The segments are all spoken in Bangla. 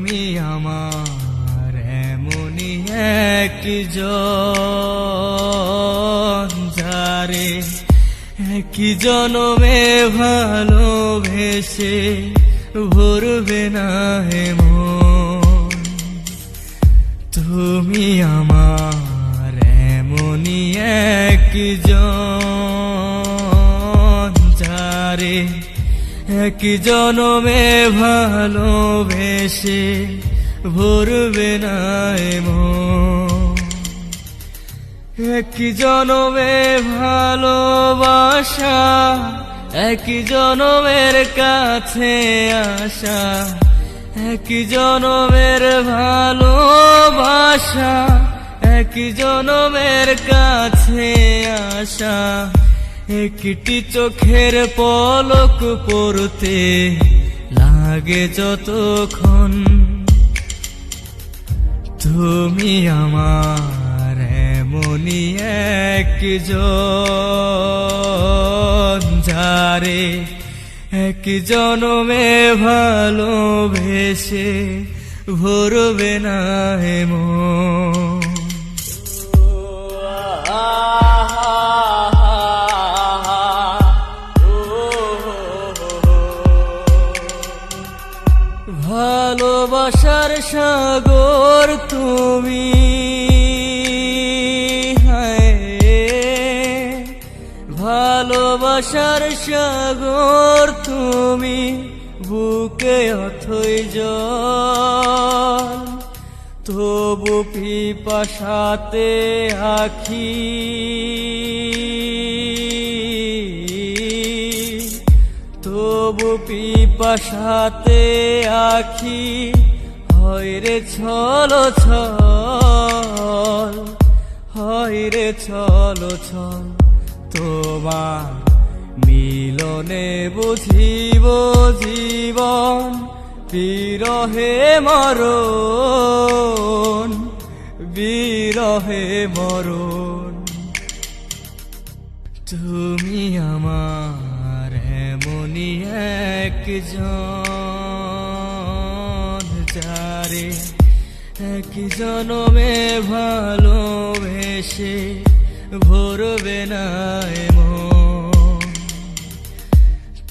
তুমি আমার এমনই একজন, যারে একই জনমে ভালোবেসে ভরবে না হে মন। তুমি আমার এমনই একজন, যারে একই জনমে ভালোবেসে ভরবে না হে মন। একই জনমে ভালোবাসা, একই জনমের কাছে আসা, একই জনমের ভালোবাসা, একই জনমের কাছে আসা, একটি চোখের পলক পড়তে লাগে যতক্ষণ। তুমি আমার এমনই একজন, যারে একই জনমে ভালোবেসে ভরবে না হে মন। ভালোবাসার সাগর তুমি, ভালোবাসার সাগর তুমি, বুকে অথই জল, তবু পিপাসাতে আখি, তবু পিপাসাতে আখি, হয় রে ছল ছল, হয় রে ছল ছল। তোমার মিলনে বুঝিব জীবন, বিরহে মরণ, বিরহে মরণ। তুমি আমার এমনই একজন, যারে একই জনমে ভালোবেসে ভরবে না হে মন।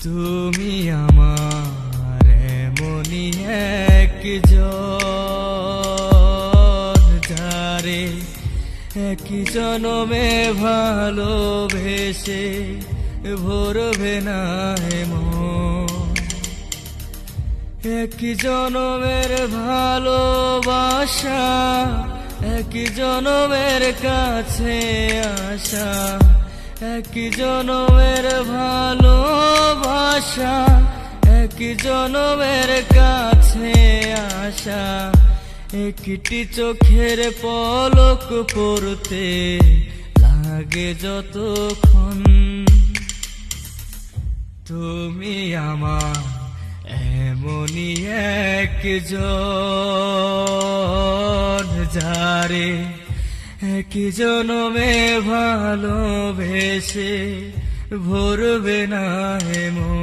তুমি আমার এমনই একজন, যারে একই জনমে ভালোবেসে ভরবে না হে মন। একই জনমের ভালোবাসা, একই জনমের কাছে আসা, একই জনমের ভালোবাসা, একই জনমের কাছে আসা, একটি চোখের পলক পড়তে লাগে যতক্ষণ। তুমি আমার এমনই একজন, যারে একই জনমে ভালোবেসে ভরবে না হে মন।